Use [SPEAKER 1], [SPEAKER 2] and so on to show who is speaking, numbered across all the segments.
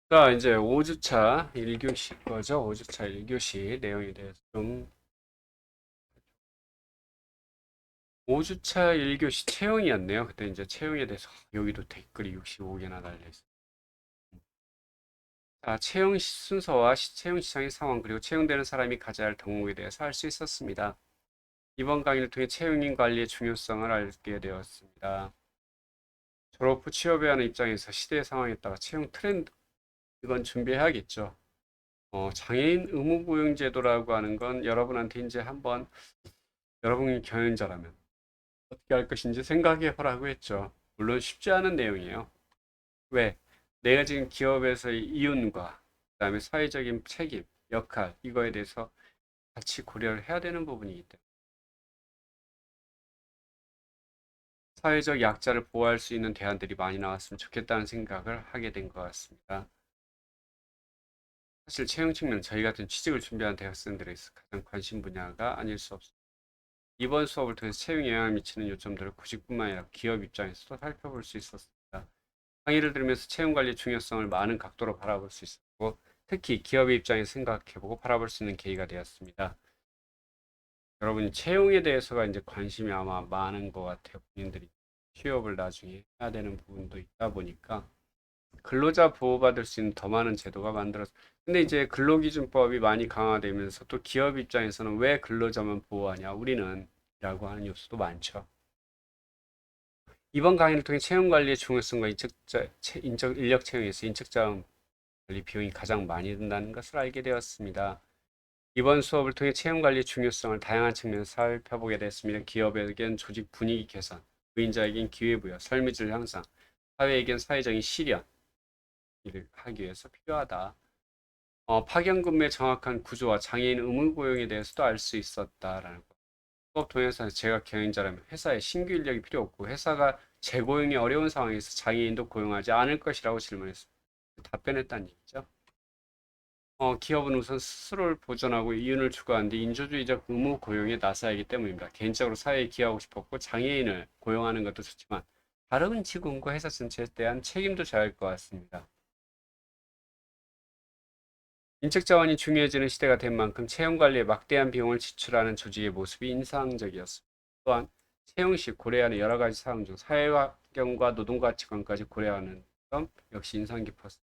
[SPEAKER 1] 자, 이제 5주차 1교시 거죠. 5주차 1교시 내용에 대해서 좀 5주차 1교시 채용이었네요. 그때 이제 채용에 대해서 여기도 댓글이 65개나 달려 있어요. 자, 채용 순서와 채용 시장의 상황 그리고 채용되는 사람이 가져야 할 덕목에 대해서 알 수 있었습니다. 이번 강의를 통해 채용인 관리의 중요성을 알게 되었습니다. 졸업 후 취업해야 하는 입장에서 시대의 상황에 따라 채용 트렌드 이건 준비해야겠죠. 장애인 의무고용제도라고 하는 건 여러분한테 이제 한번 여러분이 경영자라면 어떻게 할 것인지 생각해 보라고 했죠. 물론 쉽지 않은 내용이에요. 왜? 내가 지금 기업에서의 이윤과 그다음에 사회적인 책임, 역할 이거에 대해서 같이 고려를 해야 되는 부분이기 때문에 사회적 약자를 보호할 수 있는 대안들이 많이 나왔으면 좋겠다는 생각을 하게 된 것 같습니다. 사실 채용 측면 저희 같은 취직을 준비하는 대학생들에서 가장 관심 분야가 아닐 수 없습니다. 이번 수업을 통해서 채용에 영향을 미치는 요점들을 구직뿐만 아니라 기업 입장에서도 살펴볼 수 있었습니다. 강의를 들으면서 채용 관리의 중요성을 많은 각도로 바라볼 수 있었고, 특히 기업의 입장에서 생각해보고 바라볼 수 있는 계기가 되었습니다. 여러분, 채용에 대해서가 이제 관심이 아마 많은 것 같아요. 본인들이 취업을 나중에 해야 되는 부분도 있다 보니까 근로자 보호받을 수 있는 더 많은 제도가 만들어서 근데 이제 근로기준법이 많이 강화되면서 또 기업 입장에서는 왜 근로자만 보호하냐 우리는 라고 하는 요소도 많죠. 이번 강의를 통해 채용 관리의 중요성과 인적 인력 채용에서 인적 자원 관리 비용이 가장 많이 든다는 것을 알게 되었습니다. 이번 수업을 통해 채용 관리의 중요성을 다양한 측면에서 살펴보게 됐습니다. 기업에겐 조직 분위기 개선, 의인자에겐 기회 부여, 삶의 질 향상, 사회에겐 사회적인 실현 일을 하기 위해서 필요하다. 파견 근무의 정확한 구조와 장애인 의무 고용에 대해서도 알 수 있었다라는 거. 수업 통해서 제가 경영자라면 회사에 신규 인력이 필요 없고 회사가 재고용이 어려운 상황에서 장애인도 고용하지 않을 것이라고 질문했습니다. 답변했다는 얘기죠. 기업은 우선 스스로를 보존하고 이윤을 추구하는 데 인조주의적 의무 고용에 나서야 하기 때문입니다. 개인적으로 사회에 기여하고 싶었고 장애인을 고용하는 것도 좋지만 다른 직원과 회사 전체에 대한 책임도 져야 할 것 같습니다. 인적 자원이 중요해지는 시대가 된 만큼 채용 관리에 막대한 비용을 지출하는 조직의 모습이 인상적이었습니다. 또한 채용 시 고려하는 여러 가지 사항 중 사회환경과 노동가치관까지 고려하는 점 역시 인상 깊었습니다.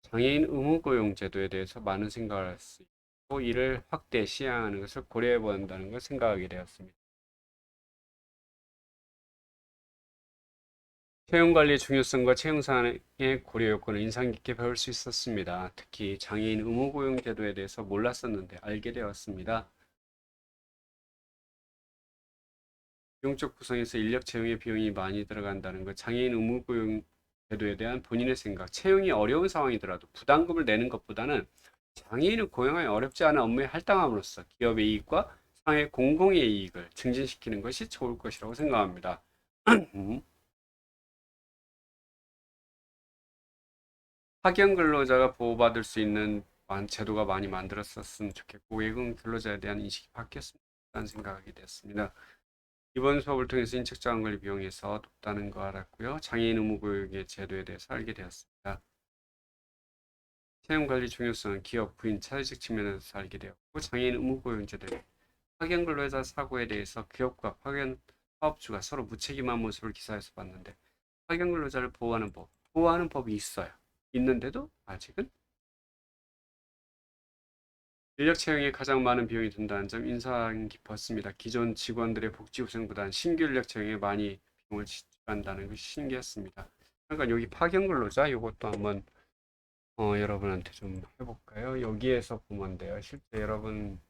[SPEAKER 1] 장애인 의무고용 제도에 대해서 많은 생각을 할 수 있고 이를 확대 시행하는 것을 고려해 본다는 걸 생각하게 되었습니다. 채용 관리의 중요성과 채용 사항의 고려 요건을 인상 깊게 배울 수 있었습니다. 특히 장애인 의무고용 제도에 대해서 몰랐었는데 알게 되었습니다. 비용적 구성에서 인력 채용에 비용이 많이 들어간다는 것, 장애인 의무고용 제도에 대한 본인의 생각, 채용이 어려운 상황이더라도 부담금을 내는 것보다는 장애인을 고용하기 어렵지 않은 업무에 할당함으로써 기업의 이익과 사회 공공의 이익을 증진시키는 것이 좋을 것이라고 생각합니다. 파견 근로자가 보호받을 수 있는 제도가 많이 만들었었으면 좋겠고 외국 근로자에 대한 인식이 바뀌었으면 좋겠다는 생각이 됐습니다. 이번 수업을 통해서 인적자원관리 비용에서 높다는 거 알았고요. 장애인 의무교육의 제도에 대해서 알게 되었습니다. 채용관리 중요성은 기업, 부인, 사회적 측면에서 알게 되었고 장애인 의무고용 제도 파견 근로자 사고에 대해서 기업과 파견 사업주가 서로 무책임한 모습을 기사에서 봤는데 파견 근로자를 보호하는 법이 있어요. 있는데도 아직은 인력 채용에 가장 많은 비용이 든다는 점 인상 깊었습니다. 기존 직원들의 복지 후생보다는 신규 인력 채용에 많이 비용을 지출한다는 것이 신기했습니다. 잠깐 여기 파견 근로자 이것도 한번 여러분한테 좀 해볼까요? 여기에서 보면 돼요. 실제 여러분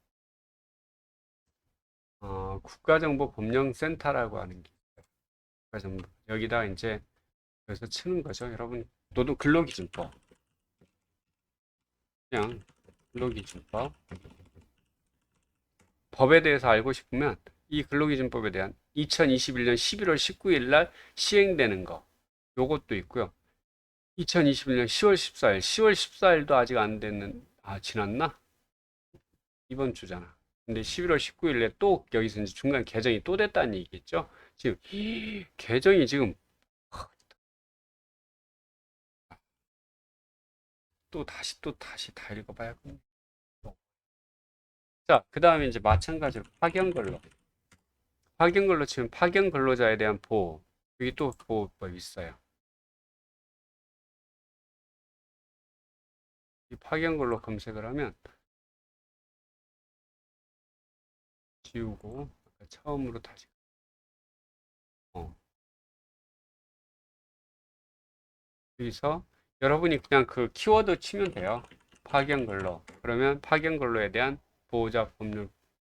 [SPEAKER 1] 국가정보법령센터라고 하는 게 있어요. 국가정보 여기다 이제 여기서 치는 거죠. 여러분 너도 근로기준법 그냥 근로기준법 법에 대해서 알고 싶으면 이 근로기준법에 대한 2021년 11월 19일 날 시행되는 거 요것도 있고요. 2021년 10월 14일, 10월 14일도 아직 안 됐는 지났나? 이번 주잖아. 근데 11월 19일에 또 여기서 이제 중간 개정이 또 됐다는 얘기겠죠? 지금 개정이 지금 또 다시 다 읽어봐야겠네. 자, 그 다음에 이제 마찬가지로 파견근로. 파견근로 치면 파견 근로자에 대한 보호. 여기 또 보호법 있어요. 이 파견근로 검색을 하면 지우고 처음으로 다시. 어, 여기서 여러분이 그냥 그 키워드 치면 돼요. 파견근로. 그러면 파견근로에 대한 보호자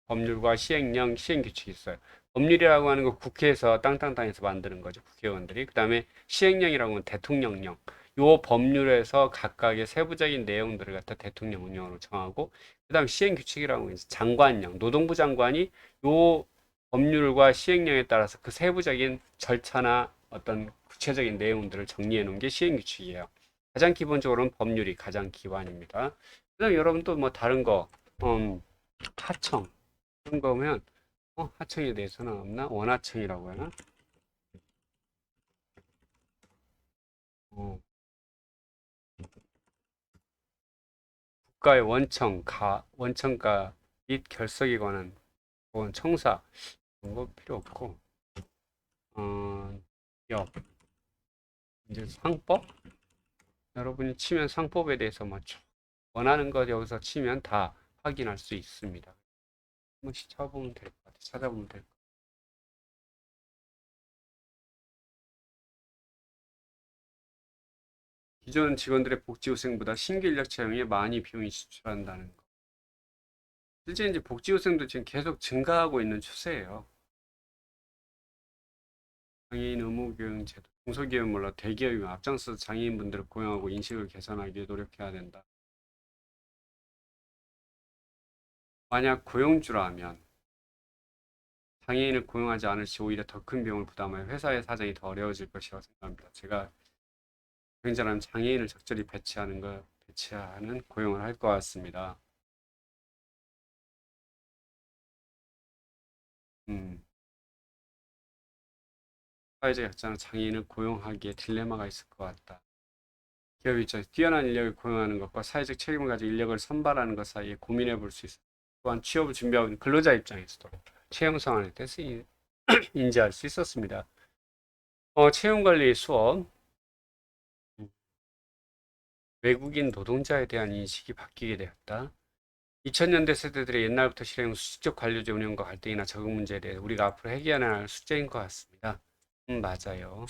[SPEAKER 1] 법률과 시행령, 시행규칙이 있어요. 법률이라고 하는 거 국회에서 땅땅땅에서 만드는 거죠. 국회의원들이. 그 다음에 시행령이라고 하면 대통령령. 요 법률에서 각각의 세부적인 내용들을 갖다 대통령령으로 정하고, 그 다음 시행규칙이라고 하면 장관령. 노동부 장관이 요 법률과 시행령에 따라서 그 세부적인 절차나 어떤 구체적인 내용들을 정리해 놓은 게 시행규칙이에요. 가장 기본적으로는 법률이 가장 기반입니다. 그다음 여러분 또 뭐 다른 거, 하청 그런 거면 하청에 대해서는 없나? 원하청이라고 하나? 어, 국가의 원청가 및 결석에 관한 청사 그런 거 필요 없고, 어, 역 이제 상법 여러분이 치면 상법에 대해서 뭐 원하는 것 여기서 치면 다 확인할 수 있습니다. 한 번씩 찾아보면 될 것 같아요. 찾아보면 될 것 같아요. 기존 직원들의 복지후생보다 신규 인력 채용에 많이 비용이 지출한다는 거. 실제 이제 복지후생도 지금 계속 증가하고 있는 추세예요. 장애인 의무교육제도, 중소기업은 몰라 대기업이 앞장서서 장애인분들을 고용하고 인식을 개선하기 위해 노력해야 된다. 만약 고용주라면 장애인을 고용하지 않을 시 오히려 더 큰 비용을 부담하여 회사의 사정이 더 어려워질 것이라고 생각합니다. 제가 굉장한 장애인을 적절히 배치하는 고용을 할 것 같습니다. 음, 사회적 약자는 장애인을 고용하기에 딜레마가 있을 것 같다. 기업이 뛰어난 인력을 고용하는 것과 사회적 책임을 가지고 인력을 선발하는 것 사이에 고민해 볼 수 있어. 또한 취업을 준비하고 있는 근로자 입장에서도 채용 상황에 대해서 인지할 수 있었습니다. 채용 관리 수업, 외국인 노동자에 대한 인식이 바뀌게 되었다. 2000년대 세대들의 옛날부터 실행한 수직적 관료제 운영과 갈등이나 적응 문제에 대해 우리가 앞으로 해결해야 할 숙제인 것 같습니다. 맞아요.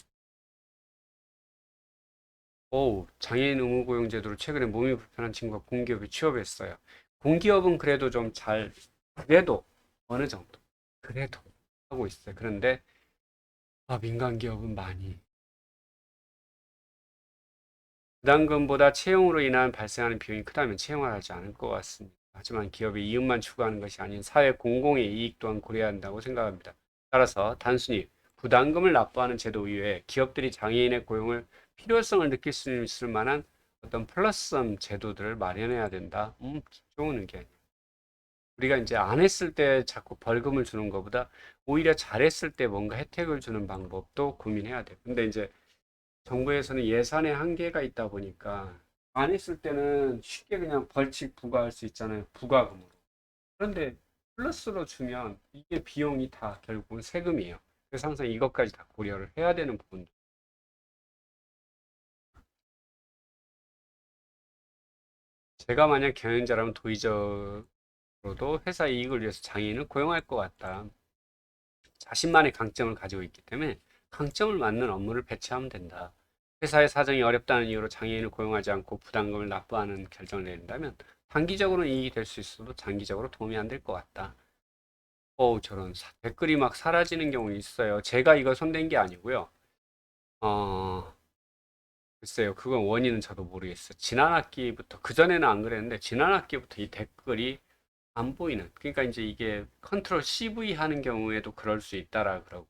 [SPEAKER 1] 장애인 의무 고용 제도로 최근에 몸이 불편한 친구가 공기업에 취업했어요. 공기업은 그래도 그래도 어느 정도, 그래도 하고 있어요. 그런데 민간 기업은 많이 부담금보다 채용으로 인한 발생하는 비용이 크다면 채용을 하지 않을 것 같습니다. 하지만 기업의 이익만 추구하는 것이 아닌 사회 공공의 이익 또한 고려해야 한다고 생각합니다. 따라서 단순히 부담금을 납부하는 제도 이외에 기업들이 장애인의 고용을 필요성을 느낄 수 있을 만한 어떤 플러스엄 제도들을 마련해야 된다. 좋은 의견. 우리가 이제 안 했을 때 자꾸 벌금을 주는 것보다 오히려 잘했을 때 뭔가 혜택을 주는 방법도 고민해야 돼. 근데 이제 정부에서는 예산의 한계가 있다 보니까 안 했을 때는 쉽게 그냥 벌칙 부과할 수 있잖아요. 부과금으로. 그런데 플러스로 주면 이게 비용이 다 결국은 세금이에요. 그래서 항상 이것까지 다 고려를 해야 되는 부분도. 제가 만약 경영자라면 도의적으로도 회사 이익을 위해서 장애인을 고용할 것 같다. 자신만의 강점을 가지고 있기 때문에 강점을 맞는 업무를 배치하면 된다. 회사의 사정이 어렵다는 이유로 장애인을 고용하지 않고 부담금을 납부하는 결정을 내린다면 단기적으로는 이익이 될 수 있어도 장기적으로 도움이 안 될 것 같다. 저런 댓글이 막 사라지는 경우 있어요. 제가 이거 손댄 게 아니고요. 어, 글쎄요. 그건 원인은 저도 모르겠어요. 지난 학기부터, 그전에는 안 그랬는데, 지난 학기부터 이 댓글이 안 보이는. 그러니까 이제 이게 컨트롤 CV 하는 경우에도 그럴 수 있다라 그러고.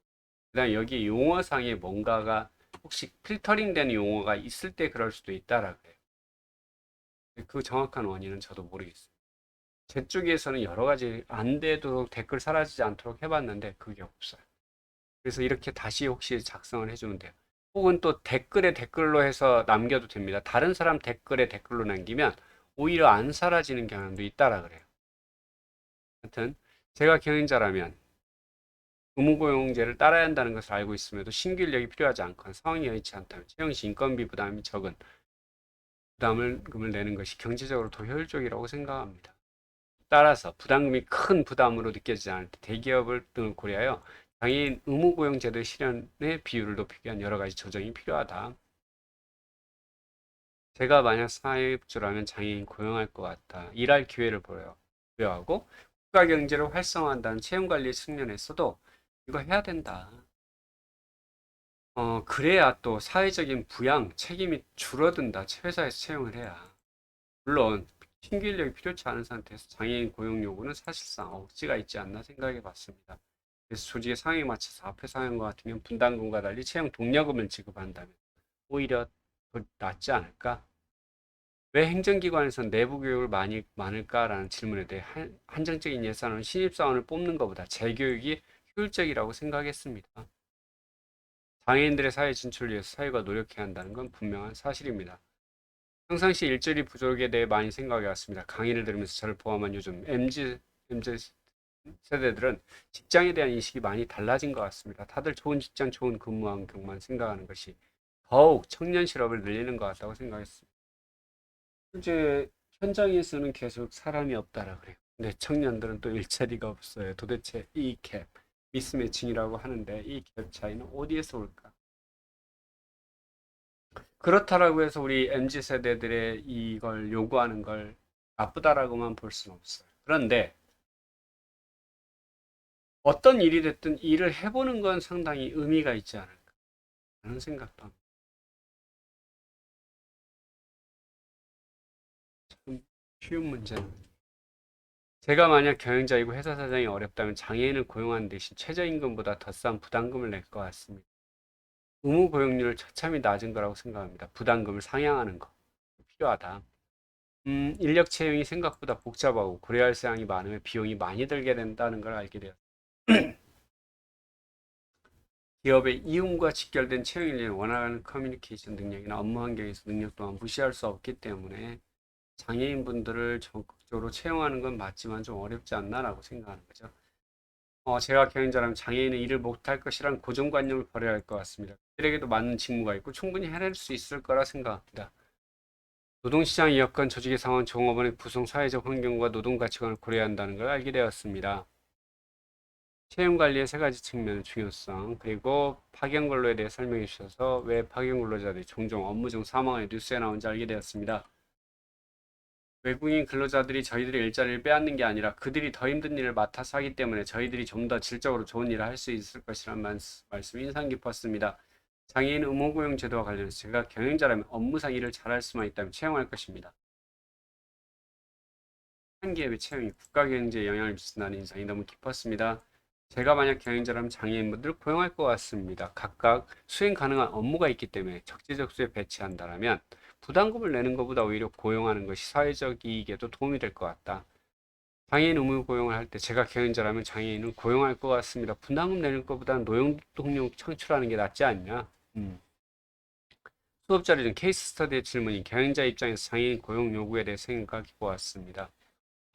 [SPEAKER 1] 그다음 여기 용어상에 뭔가가 혹시 필터링 된 용어가 있을 때 그럴 수도 있다라 그래요. 그 정확한 원인은 저도 모르겠어요. 제 쪽에서는 여러 가지 안 되도록 댓글 사라지지 않도록 해봤는데 그게 없어요. 그래서 이렇게 다시 혹시 작성을 해주면 돼요. 혹은 또 댓글에 댓글로 해서 남겨도 됩니다. 다른 사람 댓글에 댓글로 남기면 오히려 안 사라지는 경향도 있다라 그래요. 하여튼 제가 경영자라면 의무고용제를 따라야 한다는 것을 알고 있음에도 신규 인력이 필요하지 않거나 상황이 여의치 않다면 채용 시 인건비 부담이 적은 부담금을 내는 것이 경제적으로 더 효율적이라고 생각합니다. 따라서 부담금이 큰 부담으로 느껴지지 않을 때 대기업을 등을 고려하여 장애인 의무고용제도 실현의 비율을 높이기 위한 여러 가지 조정이 필요하다. 제가 만약 사회복지라면 장애인 고용할 것 같다. 일할 기회를 부여하고 국가 경제를 활성화한다는 채용관리 측면에서도 이거 해야 된다. 그래야 또 사회적인 부양, 책임이 줄어든다. 회사에서 채용을 해야. 물론 신규 인력이 필요치 않은 상태에서 장애인 고용 요구는 사실상 억지가 있지 않나 생각해 봤습니다. 그래서 조직의 상황에 맞춰서 앞에 상황과 같으면 분담금과 달리 채용 동력금을 지급한다면 오히려 더 낫지 않을까? 왜 행정기관에선 내부 교육을 많을까라는 질문에 대해 한정적인 예산은 신입사원을 뽑는 것보다 재교육이 효율적이라고 생각했습니다. 장애인들의 사회 진출을 위해서 사회가 노력해야 한다는 건 분명한 사실입니다. 평상시 일자리 부족에 대해 많이 생각해 왔습니다. 강의를 들으면서 저를 포함한 요즘 MZ 세대들은 직장에 대한 인식이 많이 달라진 것 같습니다. 다들 좋은 직장, 좋은 근무 환경만 생각하는 것이 더욱 청년 실업을 늘리는 것 같다고 생각했습니다. 이제 현장에서는 계속 사람이 없다라 그래요. 근데 청년들은 또 일자리가 없어요. 도대체 이 갭, 미스매칭이라고 하는데 이 갭 차이는 어디에서 올까? 그렇다라고 해서 우리 MZ 세대들의 이걸 요구하는 걸 나쁘다라고만 볼 수는 없어요. 그런데 어떤 일이 됐든 일을 해보는 건 상당히 의미가 있지 않을까 하는 생각도 합니다. 참 쉬운 문제는. 제가 만약 경영자이고 회사 사정이 어렵다면 장애인을 고용하는 대신 최저임금보다 더 싼 부담금을 낼 것 같습니다. 의무 고용률을 처참히 낮은 거라고 생각합니다. 부담금을 상향하는 거 필요하다. 인력 채용이 생각보다 복잡하고 고려할 사항이 많으면 비용이 많이 들게 된다는 걸 알게 되었습니다. 기업의 이윤과 직결된 채용 인력은 원활한 커뮤니케이션 능력이나 업무 환경에서 능력 또한 무시할 수 없기 때문에 장애인분들을 적극적으로 채용하는 건 맞지만 좀 어렵지 않나라고 생각하는 거죠. 제가 경영자라면 장애인은 일을 못할 것이란 고정관념을 버려야 할 것 같습니다. 그들에게도 맞는 직무가 있고 충분히 해낼 수 있을 거라 생각합니다. 노동시장 여건, 조직의 상황, 종업원의 구성, 사회적 환경과 노동 가치관을 고려해야 한다는 걸 알게 되었습니다. 채용 관리의 세 가지 측면의 중요성, 그리고 파견 근로에 대해 설명해 주셔서 왜 파견 근로자들이 종종 업무 중 사망의 뉴스에 나온지 알게 되었습니다. 외국인 근로자들이 저희들의 일자리를 빼앗는 게 아니라 그들이 더 힘든 일을 맡아서 하기 때문에 저희들이 좀 더 질적으로 좋은 일을 할 수 있을 것이라는 말씀 인상 깊었습니다. 장애인 의무고용 제도와 관련해서 제가 경영자라면 업무상 일을 잘할 수만 있다면 채용할 것입니다. 한 기업의 채용이 국가 경제에 영향을 미친다는 인상이 너무 깊었습니다. 제가 만약 경영자라면 장애인분들을 고용할 것 같습니다. 각각 수행 가능한 업무가 있기 때문에 적재적소에 배치한다면 부담금을 내는 것보다 오히려 고용하는 것이 사회적 이익에도 도움이 될 것 같다. 장애인 의무 고용을 할 때 제가 경영자라면 장애인은 고용할 것 같습니다. 부담금 내는 것보다는 노동력 창출하는 게 낫지 않냐? 수업 자료 중 케이스 스터디의 질문이 경영자 입장에서 장애인 고용 요구에 대해 생각해 보았습니다.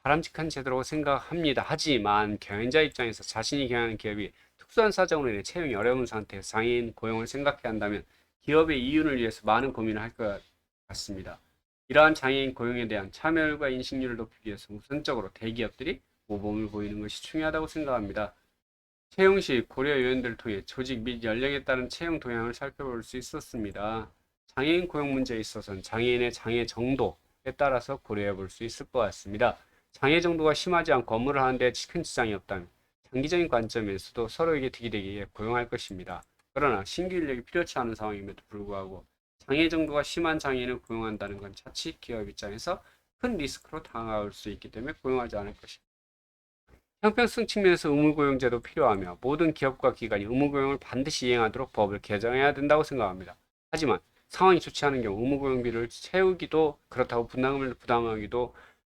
[SPEAKER 1] 바람직한 제도라고 생각합니다. 하지만 경영자 입장에서 자신이 경영하는 기업이 특수한 사정으로 인해 채용이 어려운 상태에서 장애인 고용을 생각해야 한다면 기업의 이윤을 위해서 많은 고민을 할 것 같습니다. 이러한 장애인 고용에 대한 참여율과 인식률을 높이기 위해서 우선적으로 대기업들이 모범을 보이는 것이 중요하다고 생각합니다. 채용 시 고려 요인들을 통해 조직 및 연령에 따른 채용 동향을 살펴볼 수 있었습니다. 장애인 고용 문제에 있어서는 장애인의 장애 정도에 따라서 고려해 볼 수 있을 것 같습니다. 장애 정도가 심하지 않고 업무를 하는데 큰 지장이 없다면 장기적인 관점에서도 서로에게 득이 되기 위해 고용할 것입니다. 그러나 신규 인력이 필요치 않은 상황임에도 불구하고 장애 정도가 심한 장애인을 고용한다는 건 자칫 기업 입장에서 큰 리스크로 다가올 수 있기 때문에 고용하지 않을 것입니다. 형평성 측면에서 의무고용제도 필요하며 모든 기업과 기관이 의무고용을 반드시 이행하도록 법을 개정해야 된다고 생각합니다. 하지만 상황이 좋지 않은 경우 의무고용비를 채우기도 그렇다고 부담금을 부담하기도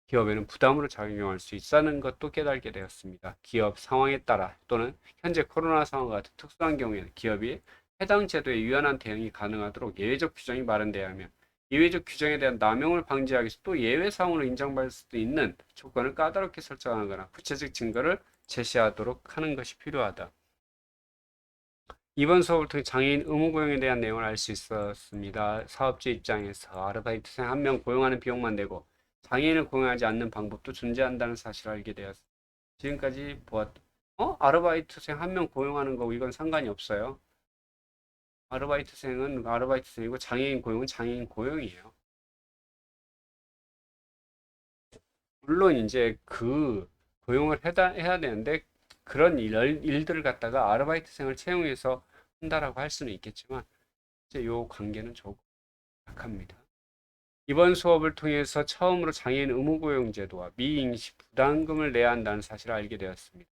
[SPEAKER 1] 기업에는 부담으로 작용할 수 있다는 것도 깨닫게 되었습니다. 기업 상황에 따라 또는 현재 코로나 상황 같은 특수한 경우에는 기업이 해당 제도에 유연한 대응이 가능하도록 예외적 규정이 마련돼야 하며 예외적 규정에 대한 남용을 방지하기 위해서 또 예외 사항으로 인정받을 수도 있는 조건을 까다롭게 설정하거나 구체적 증거를 제시하도록 하는 것이 필요하다. 이번 수업을 통해 장애인 의무 고용에 대한 내용을 알 수 있었습니다. 사업주 입장에서 아르바이트생 한 명 고용하는 비용만 내고 장애인을 고용하지 않는 방법도 존재한다는 사실을 알게 되었습니다. 지금까지 아르바이트생 한 명 고용하는 거고 이건 상관이 없어요. 아르바이트생은 아르바이트생이고 장애인 고용은 장애인 고용이에요. 물론 이제 그 고용을 해야 되는데 그런 일들을 갖다가 아르바이트생을 채용해서 한다라고 할 수는 있겠지만 이제 요 관계는 조금 약합니다. 이번 수업을 통해서 처음으로 장애인 의무고용 제도와 미잉시 부담금을 내야 한다는 사실을 알게 되었습니다.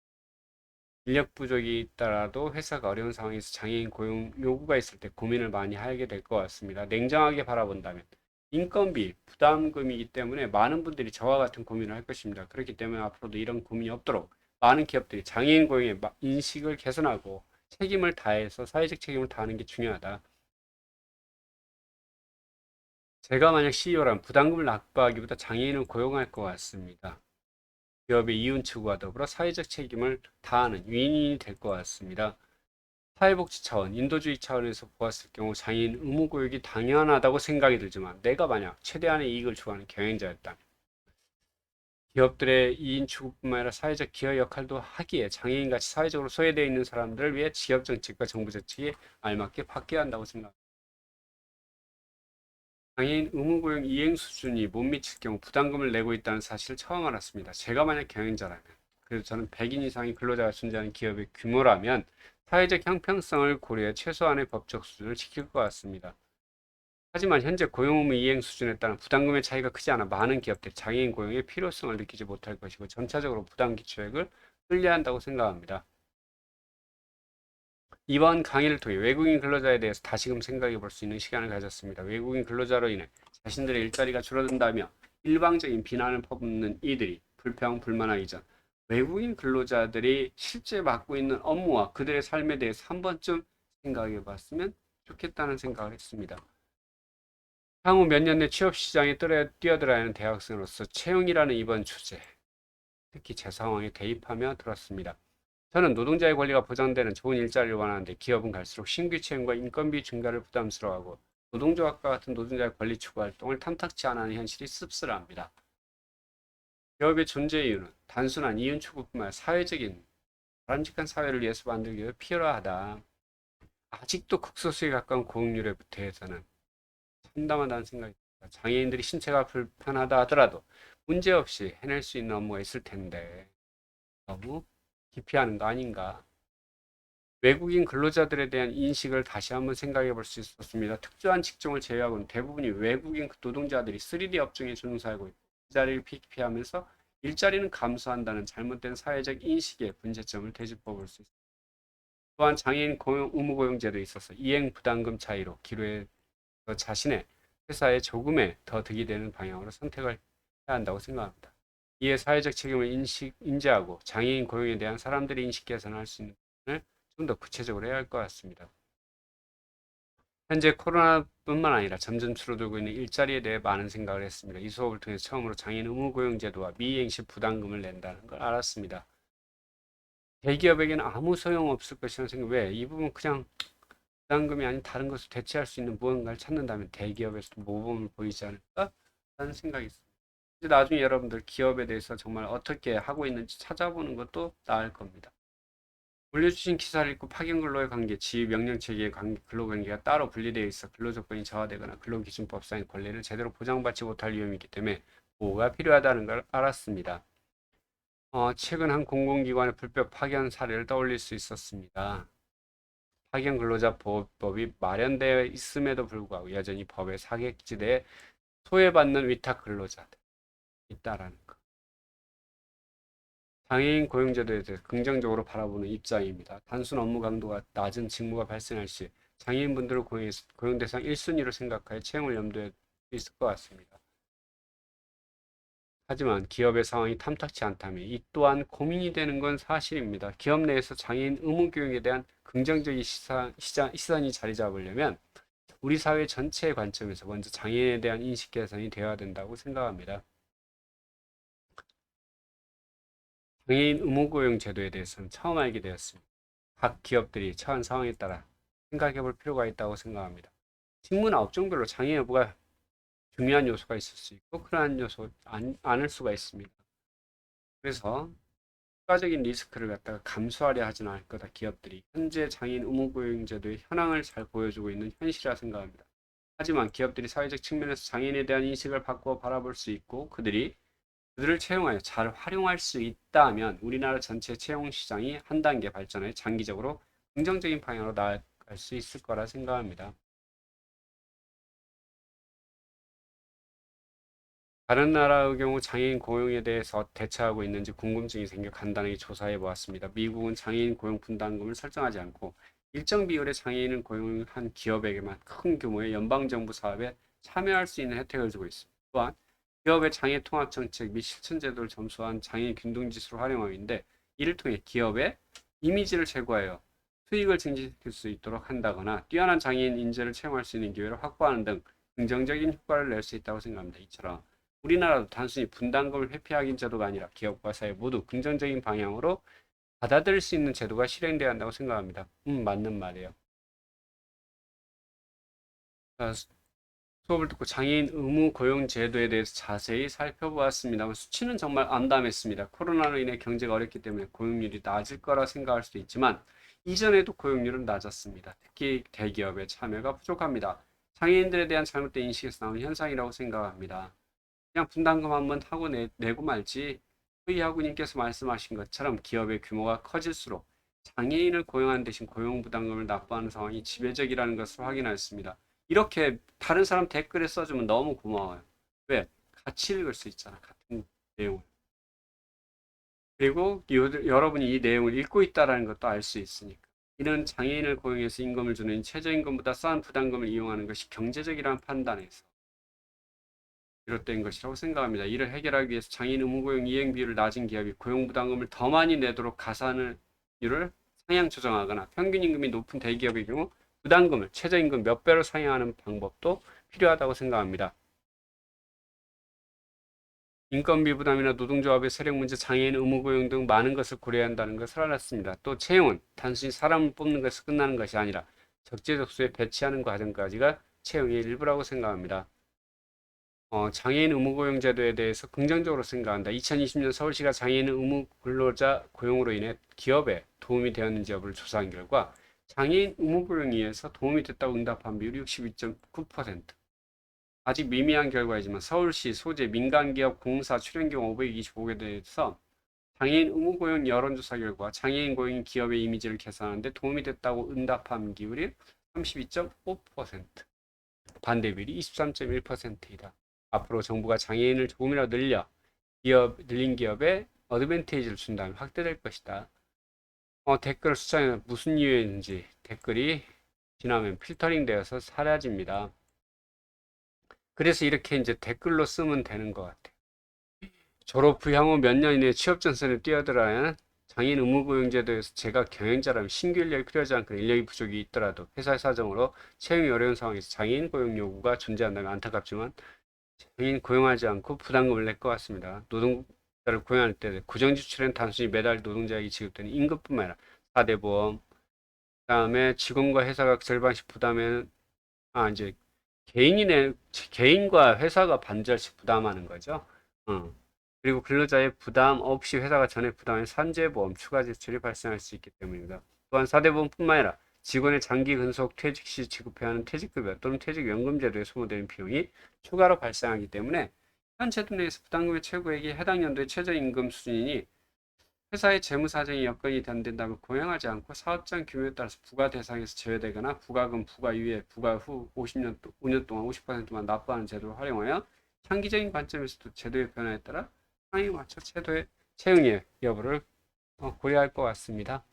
[SPEAKER 1] 인력 부족이 있더라도 회사가 어려운 상황에서 장애인 고용 요구가 있을 때 고민을 많이 하게 될 것 같습니다. 냉정하게 바라본다면 인건비, 부담금이기 때문에 많은 분들이 저와 같은 고민을 할 것입니다. 그렇기 때문에 앞으로도 이런 고민이 없도록 많은 기업들이 장애인 고용의 인식을 개선하고 책임을 다해서 사회적 책임을 다하는 게 중요하다. 제가 만약 CEO라면 부담금을 납부하기보다 장애인을 고용할 것 같습니다. 기업의 이윤 추구와 더불어 사회적 책임을 다하는 윈윈이 될 것 같습니다. 사회복지 차원, 인도주의 차원에서 보았을 경우 장애인 의무교육이 당연하다고 생각이 들지만 내가 만약 최대한의 이익을 추구하는 경영자였다면 기업들의 이인 추구뿐만 아니라 사회적 기여 역할도 하기에 장애인같이 사회적으로 소외되어 있는 사람들을 위해 지역 정책과 정부 정책이 알맞게 바뀌어야 한다고 생각합니다. 장애인 의무고용 이행 수준이 못 미칠 경우 부담금을 내고 있다는 사실을 처음 알았습니다. 제가 만약 경영자라면, 그래서 저는 100인 이상의 근로자가 존재하는 기업의 규모라면 사회적 형평성을 고려해 최소한의 법적 수준을 지킬 것 같습니다. 하지만 현재 고용 의무 이행 수준에 따른 부담금의 차이가 크지 않아 많은 기업들이 장애인 고용의 필요성을 느끼지 못할 것이고 점차적으로 부담 기초액을 늘려야 한다고 생각합니다. 이번 강의를 통해 외국인 근로자에 대해서 다시금 생각해 볼 수 있는 시간을 가졌습니다. 외국인 근로자로 인해 자신들의 일자리가 줄어든다며 일방적인 비난을 퍼붓는 이들이 불평, 불만하기 전 외국인 근로자들이 실제 맡고 있는 업무와 그들의 삶에 대해서 한 번쯤 생각해 봤으면 좋겠다는 생각을 했습니다. 향후 몇 년 내 취업 시장에 뛰어들어야 하는 대학생으로서 채용이라는 이번 주제, 특히 제 상황에 대입하며 들었습니다. 저는 노동자의 권리가 보장되는 좋은 일자리를 원하는데 기업은 갈수록 신규 채용과 인건비 증가를 부담스러워하고 노동조합과 같은 노동자의 권리 추구 활동을 탐탁치 않아 하는 현실이 씁쓸합니다. 기업의 존재 이유는 단순한 이윤 추구뿐만 아니라 사회적인 바람직한 사회를 위해서 만들기 위해 필요하다. 아직도 극소수에 가까운 고용률에 대해서는 참담하다는 생각이 듭니다. 장애인들이 신체가 불편하다 하더라도 문제없이 해낼 수 있는 업무가 있을 텐데 너무 기피하는 거 아닌가. 외국인 근로자들에 대한 인식을 다시 한번 생각해 볼 수 있었습니다. 특수한 직종을 제외하고는 대부분이 외국인 노동자들이 3D 업종에 종사하고 있고 일자리를 피하면서 일자리는 감소한다는 잘못된 사회적 인식의 문제점을 되짚어 볼 수 있습니다. 또한 장애인 의무고용제도에 있어서 이행 부담금 차이로 기로에 자신의 회사에 조금의 더 득이 되는 방향으로 선택을 해야 한다고 생각합니다. 이에 사회적 책임을 인지하고 장애인 고용에 대한 사람들의 인식 개선을 할 수 있는 부분을 좀 더 구체적으로 해야 할 것 같습니다. 현재 코로나뿐만 아니라 점점 줄어들고 있는 일자리에 대해 많은 생각을 했습니다. 이 수업을 통해 처음으로 장애인 의무고용제도와 미이행 시 부담금을 낸다는 걸 알았습니다. 대기업에게는 아무 소용없을 것이라는 생각. 왜? 이 부분 그냥 부담금이 아닌 다른 것을 대체할 수 있는 무언가를 찾는다면 대기업에서도 모범을 보이지 않을까? 라는 생각이 있습니다. 이제 나중에 여러분들 기업에 대해서 정말 어떻게 하고 있는지 찾아보는 것도 나을 겁니다. 올려주신 기사를 읽고 파견근로의 관계, 지휘 명령체계의 관계, 근로관계가 따로 분리되어 있어 근로조건이 저하되거나 근로기준법상의 권리를 제대로 보장받지 못할 위험이 있기 때문에 보호가 필요하다는 걸 알았습니다. 최근 한 공공기관의 불법 파견 사례를 떠올릴 수 있었습니다. 파견 근로자 보호법이 마련되어 있음에도 불구하고 여전히 법의 사각지대에 소외받는 위탁 근로자들 있다라는 것. 장애인 고용제도에 대해 긍정적으로 바라보는 입장입니다. 단순 업무 강도가 낮은 직무가 발생할 시 장애인분들을 고용 대상 1순위로 생각하여 채용을 염두에 있을 것 같습니다. 하지만 기업의 상황이 탐탁치 않다면 이 또한 고민이 되는 건 사실입니다. 기업 내에서 장애인 의무 교육에 대한 긍정적인 시선이 자리 잡으려면 우리 사회 전체의 관점에서 먼저 장애인에 대한 인식 개선이 되어야 된다고 생각합니다. 장애인 의무고용 제도에 대해서는 처음 알게 되었습니다. 각 기업들이 처한 상황에 따라 생각해 볼 필요가 있다고 생각합니다. 직무나 업종별로 장애 여부가 중요한 요소가 있을 수 있고 그러한 요소 않을 수가 있습니다. 그래서 추가적인 리스크를 갖다가 감수하려 하지는 않을 거다. 기업들이 현재 장애인 의무고용 제도의 현황을 잘 보여주고 있는 현실이라 생각합니다. 하지만 기업들이 사회적 측면에서 장애인에 대한 인식을 바꾸어 바라볼 수 있고 그들을 채용하여 잘 활용할 수 있다면 우리나라 전체 채용 시장이 한 단계 발전해 장기적으로 긍정적인 방향으로 나아갈 수 있을 거라 생각합니다. 다른 나라의 경우 장애인 고용에 대해서 대처하고 있는지 궁금증이 생겨 간단하게 조사해 보았습니다. 미국은 장애인 고용 분담금을 설정하지 않고 일정 비율의 장애인을 고용한 기업에게만 큰 규모의 연방정부 사업에 참여할 수 있는 혜택을 주고 있습니다. 또한 기업의 장애 통합 정책 및 실천 제도를 점수한 장애 균등 지수를 활용하는데 이를 통해 기업의 이미지를 제고하여 수익을 증진시킬 수 있도록 한다거나 뛰어난 장애인 인재를 채용할 수 있는 기회를 확보하는 등 긍정적인 효과를 낼 수 있다고 생각합니다. 이처럼 우리나라도 단순히 분담금을 회피하기 제도가 아니라 기업과 사회 모두 긍정적인 방향으로 받아들일 수 있는 제도가 실행돼야 한다고 생각합니다. 맞는 말이에요. 수업을 듣고 장애인 의무 고용 제도에 대해서 자세히 살펴보았습니다. 수치는 정말 암담했습니다. 코로나로 인해 경제가 어렵기 때문에 고용률이 낮을 거라 생각할 수도 있지만 이전에도 고용률은 낮았습니다. 특히 대기업의 참여가 부족합니다. 장애인들에 대한 잘못된 인식에서 나온 현상이라고 생각합니다. 그냥 분담금 한번 하고 내고 말지 회의하구님께서 말씀하신 것처럼 기업의 규모가 커질수록 장애인을 고용하는 대신 고용부담금을 납부하는 상황이 지배적이라는 것을 확인하였습니다. 이렇게 다른 사람 댓글에 써주면 너무 고마워요. 왜? 같이 읽을 수 있잖아. 같은 내용을. 그리고 여러분이 이 내용을 읽고 있다는 것도 알 수 있으니까. 이는 장애인을 고용해서 임금을 주는 최저임금보다 싼 부담금을 이용하는 것이 경제적이라는 판단에서 비롯된 것이라고 생각합니다. 이를 해결하기 위해서 장애인 의무고용 이행비율을 낮은 기업이 고용부담금을 더 많이 내도록 가산율을 상향 조정하거나 평균 임금이 높은 대기업의 경우 부담금을 최저임금 몇 배로 상향하는 방법도 필요하다고 생각합니다. 인건비 부담이나 노동조합의 세력 문제, 장애인 의무고용 등 많은 것을 고려해야 한다는 것을 알았습니다. 또 채용은 단순히 사람을 뽑는 것에서 끝나는 것이 아니라 적재적소에 배치하는 과정까지가 채용의 일부라고 생각합니다. 장애인 의무고용 제도에 대해서 긍정적으로 생각한다. 2020년 서울시가 장애인 의무 근로자 고용으로 인해 기업에 도움이 되었는지 여부를 조사한 결과 장애인 의무고용에 의해서 도움이 됐다고 응답한 비율이 62.9%. 아직 미미한 결과이지만 서울시 소재 민간기업 공사 출연 경우 525개에 대해서 장애인 의무고용 여론조사 결과 장애인 고용 기업의 이미지를 개선하는 데 도움이 됐다고 응답한 비율이 32.5%. 반대 비율이 23.1%이다. 앞으로 정부가 장애인을 조금이라도 늘린 기업에 어드밴티지를 준다면 확대될 것이다. 댓글 숫자는 무슨 이유인지 댓글이 지나면 필터링 되어서 사라집니다. 그래서 이렇게 이제 댓글로 쓰면 되는 것 같아요. 졸업 후 향후 몇 년 이내에 취업 전선에 뛰어들어야 장애인 의무고용제도에서 제가 경영자라면 신규 인력이 필요하지 않고 인력이 부족이 있더라도 회사의 사정으로 채용이 어려운 상황에서 장애인 고용 요구가 존재한다면 안타깝지만 장애인 고용하지 않고 부담금을 낼 것 같습니다. 노동자를 고용할 때 고정지출은 단순히 매달 노동자에게 지급되는 임금뿐만 아니라 4대 보험, 그다음에 직원과 회사가 절반씩 부담하는 이제 개인과 회사가 반절씩 부담하는 거죠. 그리고 근로자의 부담 없이 회사가 전액 부담한 산재보험 추가 지출이 발생할 수 있기 때문입니다. 또한 4대 보험뿐만 아니라 직원의 장기 근속 퇴직 시 지급해야 하는 퇴직급여 또는 퇴직연금 제도에 소모되는 비용이 추가로 발생하기 때문에 현 제도 내에서 부담금의 최고액이 해당 연도의 최저임금 수준이니 회사의 재무 사정이 여건이 안 된다면 고용하지 않고 사업장 규모에 따라서 부과 대상에서 제외되거나 부과금 부과 이후에 부과 후 5년 동안 50%만 납부하는 제도를 활용하여 장기적인 관점에서도 제도의 변화에 따라 상황에 맞춰 채용의 여부를 고려할 것 같습니다.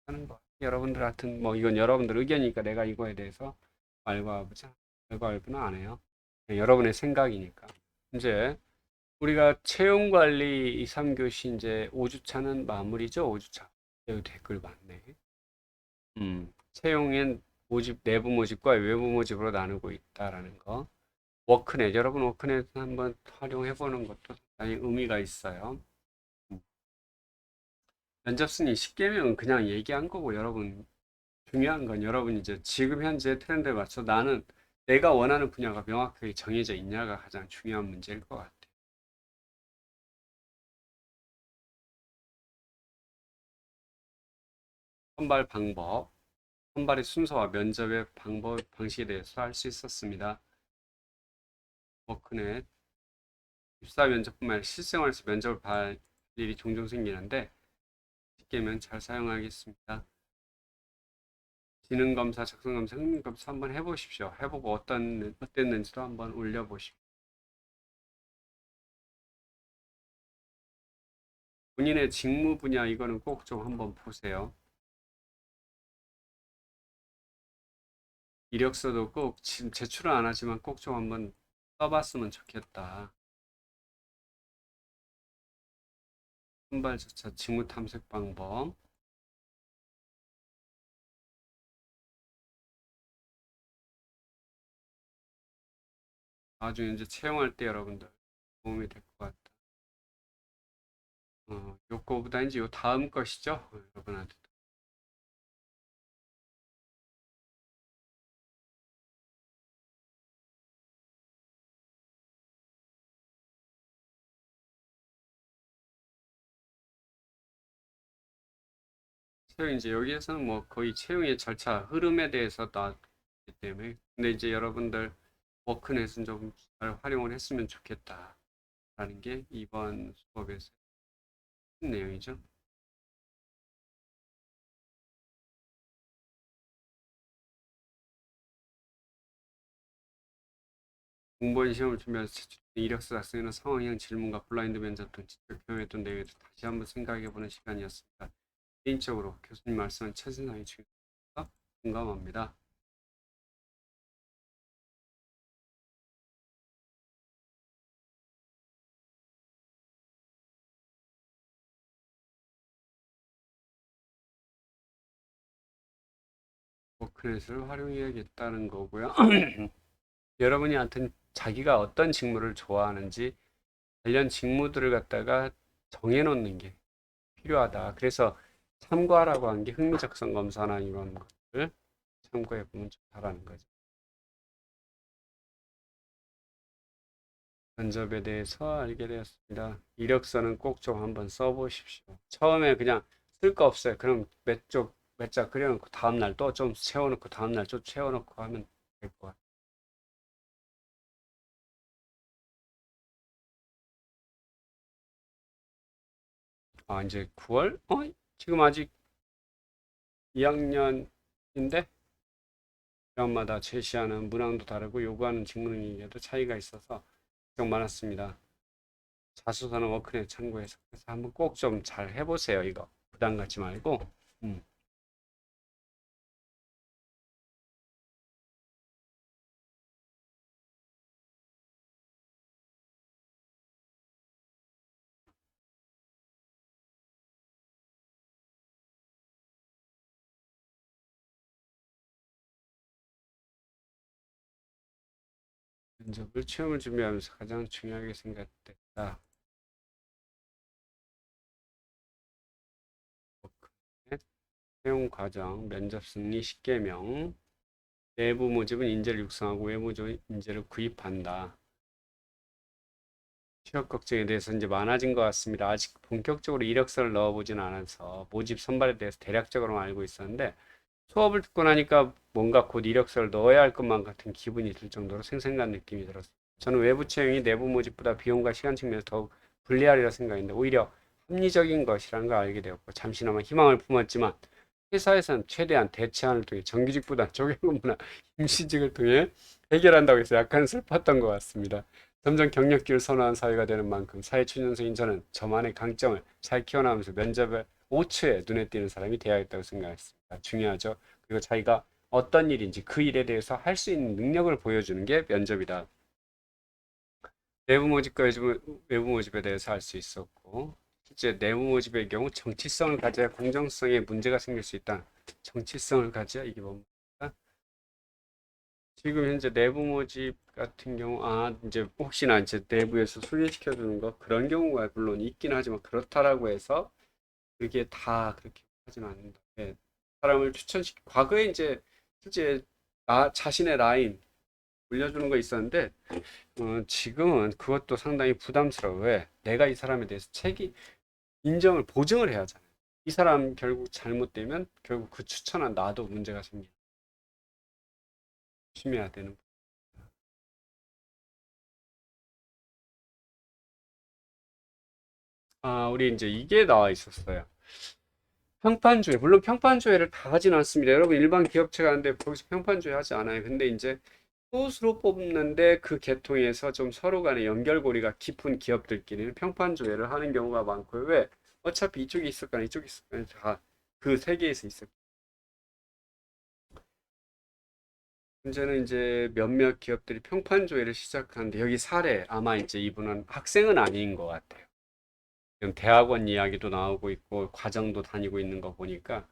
[SPEAKER 1] 하는 거. 여러분들 같은 이건 여러분들 의견이니까 내가 이거에 대해서 말과부는 안 해요. 여러분의 생각이니까. 이제 우리가 채용관리 2, 3교시 이제 5주차는 마무리죠. 5주차. 여기 댓글 많네. 채용엔 모집, 내부 모집과 외부 모집으로 나누고 있다라는 거. 워크넷, 여러분 워크넷 한번 활용해 보는 것도 상당히 의미가 있어요. 음. 면접 승인 10개명은 그냥 얘기한 거고, 여러분 중요한 건 여러분 이제 지금 현재 트렌드에 맞춰 나는 내가 원하는 분야가 명확하게 정해져 있냐가 가장 중요한 문제일 것 같아요. 선발 방법, 선발의 순서와 면접의 방법, 방식에 대해서 알 수 있었습니다. 워크넷, 입사 면접뿐만 아니라 실생활에서 면접을 볼 일이 종종 생기는데 쉽게면 잘 사용하겠습니다. 지능검사, 적성검사, 흥미검사 한번 해보십시오. 해보고 어땠는지도 한번 올려보십시오. 본인의 직무 분야 이거는 꼭 좀 한번 보세요. 이력서도 꼭 지금 제출은 안 하지만 꼭 좀 한번 써봤으면 좋겠다. 선발조차 직무 탐색 방법. 나중에 이제 채용할 때 여러분들 도움이 될 것 같다. 요거보다 이제 요 다음 것이죠. 여러분한테. 채용 이제 여기에서는 뭐 거의 채용의 절차 흐름에 대해서 나왔기 때문에 근데 이제 여러분들 워크넷은 좀 잘 활용을 했으면 좋겠다라는 게 이번 수업에서 내용이죠. 공무원 시험을 준비해서 이력서 작성이나 상황형 질문과 블라인드 면접 등 직접 경험했던 내용에 다시 한번 생각해보는 시간이었습니다. 개인적으로 교수님 말씀은 최선상의 중요하다 공감합니다. 워크넷을 활용해야겠다는 거고요. 여러분이 하여튼 자기가 어떤 직무를 좋아하는지 관련 직무들을 갖다가 정해놓는 게 필요하다. 그래서 참고하라고 한 게 흥미적성 검사나 이런 것들 참고해 보면 좋다라는 거죠. 면접에 대해서 알게 되었습니다. 이력서는 꼭 좀 한번 써보십시오. 처음에 그냥 쓸 거 없어요. 그럼 몇 자 그려놓고 다음날 또 좀 채워놓고 다음날 좀 채워놓고 하면 될 것 같아요. 아, 이제 9월? 지금 아직 2학년인데 학년마다 제시하는 문항도 다르고 요구하는 직무능력에도 차이가 있어서 걱정 많았습니다. 자소서는 워크넷 참고해서 그래서 한번 꼭 좀 잘 해보세요. 이거 부담 갖지 말고. 음. 면접을 시험을 준비하면서 가장 중요하게 생각됐다. 워크넷 채용 과정, 면접 승리 10개명, 내부 모집은 인재를 육성하고 외부 모집은 인재를 구입한다. 취업 걱정에 대해서 이제 많아진 것 같습니다. 아직 본격적으로 이력서를 넣어보진 않아서 모집 선발에 대해서 대략적으로만 알고 있었는데 수업을 듣고 나니까 뭔가 곧 이력서를 넣어야 할 것만 같은 기분이 들 정도로 생생한 느낌이 들었어요. 저는 외부 채용이 내부 모집보다 비용과 시간 측면에서 더욱 불리하리라 생각했는데 오히려 합리적인 것이라는 걸 알게 되었고 잠시나마 희망을 품었지만 회사에서는 최대한 대체안을 통해 정규직보다 조경근무나 임시직을 통해 해결한다고 해서 약간 슬펐던 것 같습니다. 점점 경력직을 선호하는 사회가 되는 만큼 사회초년생인 저는 저만의 강점을 잘 키워나가면서 면접에 5초에 눈에 띄는 사람이 되어야겠다고 생각했습니다. 중요하죠. 그리고 자기가 어떤 일인지 그 일에 대해서 할 수 있는 능력을 보여주는 게 면접이다. 내부 모집과 외부 모집에 대해서 알 수 있었고, 실제 내부 모집의 경우 정치성을 가져야 공정성에 문제가 생길 수 있다. 정치성을 가져야 이게 뭡니까? 지금 현재 내부 모집 같은 경우, 이제 혹시나 이제 내부에서 소개시켜 주는 거 그런 경우가 물론 있긴 하지만 그렇다라고 해서 그게 다 그렇게 하진 않는다. 예, 사람을 과거에 이제 실제 자신의 라인 올려주는 거 있었는데, 지금은 그것도 상당히 부담스러워. 왜? 내가 이 사람에 대해서 인정을, 보증을 해야 하잖아요. 이 사람 결국 잘못되면 결국 그 추천한 나도 문제가 생겨. 조심해야 되는. 우리 이제 이게 나와 있었어요. 평판조회. 물론 평판조회를 다 하진 않습니다. 여러분 일반 기업체 가는데 거기서 평판조회 하지 않아요. 근데 이제 소수로 뽑는데 그 계통에서 좀 서로 간의 연결고리가 깊은 기업들끼리는 평판조회를 하는 경우가 많고요. 왜? 어차피 이쪽이 있을 거나 이쪽이 있을 거나 다 그 세 개에서 있을 거예요. 문제는 이제 몇몇 기업들이 평판조회를 시작하는데 여기 사례 아마 이제 이분은 학생은 아닌 것 같아요. 지금 대학원 이야기도 나오고 있고 과정도 다니고 있는 거 보니까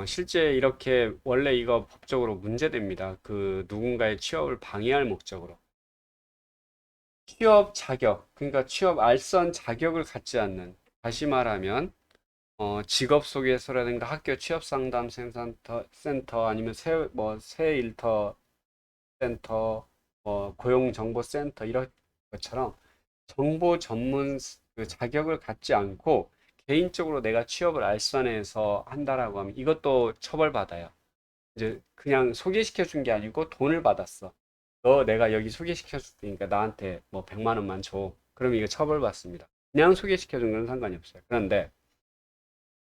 [SPEAKER 1] 실제 이렇게 원래 이거 법적으로 문제됩니다. 그 누군가의 취업을 방해할 목적으로. 취업 자격, 그러니까 취업 알선 자격을 갖지 않는, 다시 말하면, 직업 소개서라든가 학교 취업 상담 센터 아니면 새 일터 센터, 고용 정보 센터 이런 것처럼 정보 전문 그 자격을 갖지 않고 개인적으로 내가 취업을 알선해서 한다라고 하면 이것도 처벌받아요. 이제 그냥 소개시켜 준 게 아니고 돈을 받았어. 너 내가 여기 소개시켜 줄 테니까 나한테 뭐 100만 원만 줘. 그러면 이거 처벌받습니다. 그냥 소개시켜 준 건 상관이 없어요. 그런데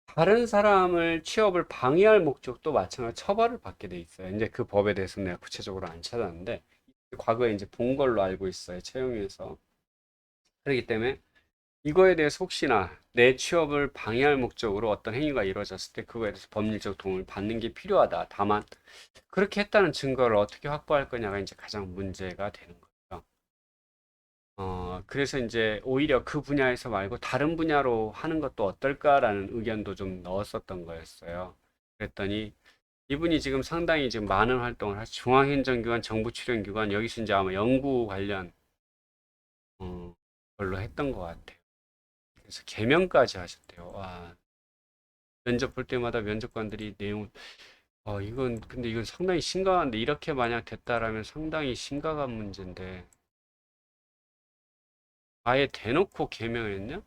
[SPEAKER 1] 다른 사람을 취업을 방해할 목적도 마찬가지로 처벌을 받게 돼 있어요. 이제 그 법에 대해서는 내가 구체적으로 안 찾았는데 과거에 이제 본 걸로 알고 있어요. 채용에서. 그렇기 때문에 이거에 대해서 혹시나 내 취업을 방해할 목적으로 어떤 행위가 이루어졌을 때 그거에 대해서 법률적 도움을 받는 게 필요하다. 다만 그렇게 했다는 증거를 어떻게 확보할 거냐가 이제 가장 문제가 되는 거죠. 그래서 이제 오히려 그 분야에서 말고 다른 분야로 하는 것도 어떨까라는 의견도 좀 넣었었던 거였어요. 그랬더니 이분이 지금 상당히 지금 많은 활동을 하시 중앙행정기관, 정부출연기관, 여기서 이제 아마 연구 관련 걸로 했던 것 같아요. 그래서 개명까지 하셨대요. 와, 면접 볼 때마다 면접관들이 근데 이건 상당히 심각한데, 이렇게 만약 됐다라면 상당히 심각한 문제인데, 아예 대놓고 개명을 했냐?